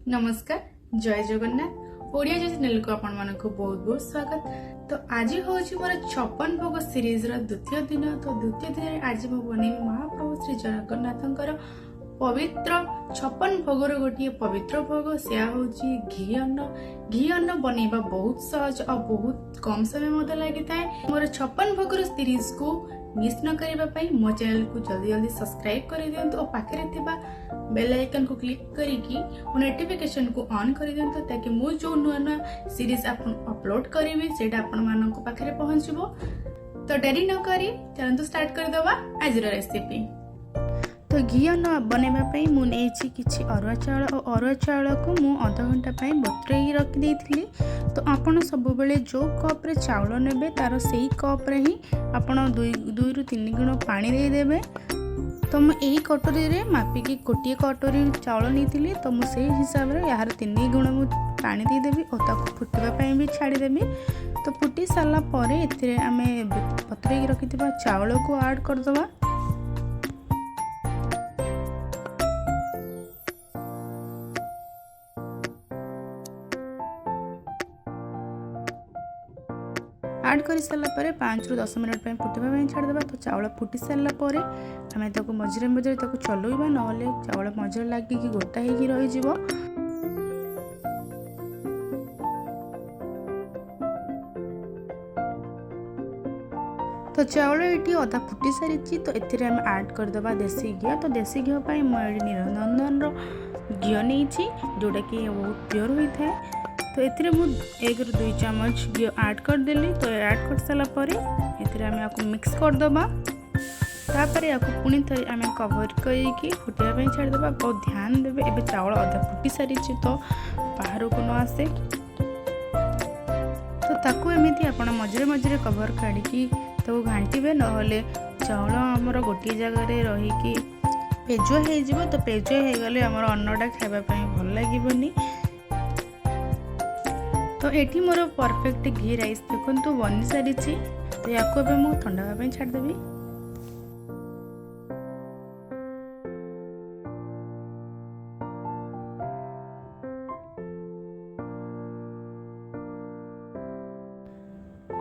नमस्कार जय जगन्नाथ ओडिया चैनल को आपण मानक बहुत बहुत स्वागत। तो आज हूँ मोर 56 भोग सीरीज द्वितीय दिन। तो द्वितीय दिन आज मु बनैबी महाप्रभु श्री जगन्नाथंकर पवित्र 56 भोगर गोटे पवित्र भोग से हूँ घी अन्न। घी अन्न बनैबा बहुत सहज और बहुत कम समय लगी था। मोर 56 भोगर सीरीज को मिस न करने मो चैनल को जल्दी जल्दी सब्सक्राइब कर दिंतु और पाखे बेल आइकन को क्लिक करिकी नोटिफिकेशन को ऑन कर दिंतु ताकि मु जो नुआ नुआ सीरीज अपलोड करी सेटा आपण मानक पाखे पहुंचबो। तो डेरी न करी चलंतु स्टार्ट कर दवा आज रेसिपी। तो घी अन्न बनैबा मुझे किसी अरुआ चाउल और अरुआ चाउल को मु आधा घंटा बतुराई रखी। तो आपण सब बेले जो कप रे चाउल नेबे तार सही कप रे ही आपण 2 रु 3 गुण पानी देदेवे। तो मुझे यही कटोरी रे मापिकी गोटे कटोरी चाउल नहीं तो मुझे हिसाब से यार 3 गुण मु पानी देदेवी और ताको फुटवाई भी छाड़देवी। तो फुटी सारा पर आम बतुराई रखि चाउल को ऐड करदवा। ऐड कर सारापर 5 रु 10 मिनट फुटवाई छाड़देवा। तो चाउल फुटी सारापर आम मझे मझे चलवा ना चाउल मझे लगे गोटा हो रही। तो चाउल ये अधा फुटी सारी तो ये ऐड करदे देसी घी। तो देसी घी मुझे निरंजन घी नहीं जोटा कि बहुत प्योर होता है। तो ये 1 रु 2 चम्मच घी ऐड करदेली। तो ऐड कर सारापर ये मिक्स करदबा। तापर या पुणी थे आम कवर करके फुटाई छाड़देवा। बहुत ध्यान देवे एबे चाउल अधा फुटी सारी तो बाहर को न आसे। तो ताकू एमती आप मझे मझे कवर काढ़ी तो घांटे ना चाउल आमर गोटे जगार रहीकि पेजुआ हो। तो पेजुआ हो गले आमर अन्नटा खावाई भल लगे। तो ये मोर परफेक्ट घी राइस देखो बनी सारी। तो या मुझे ठंडा छाड़देवी।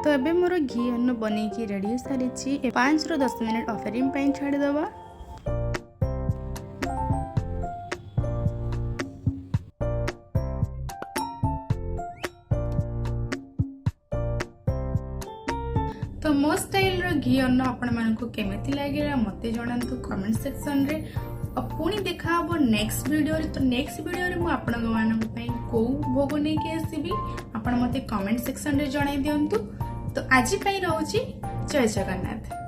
तो एबे मोर घी अन्न बनैकी रेडी हो सारी। 5 रु 10 मिनट ऑफरिंग छाड़देवा। तो मो स्टाइल रो घी अन्न आपण मानकु केमिति लागिला मते जणांतु कमेंट सेक्शन रे। और पुणी देखा हम नेक्स्ट वीडियो रे। तो नेक्स्ट वीडियो रे मु आपण मानक पई को भोग नै के आसीबी आपण मते कमेंट सेक्शन रे जणाई दियंतु। तो आज पई रहउची जय जगन्नाथ।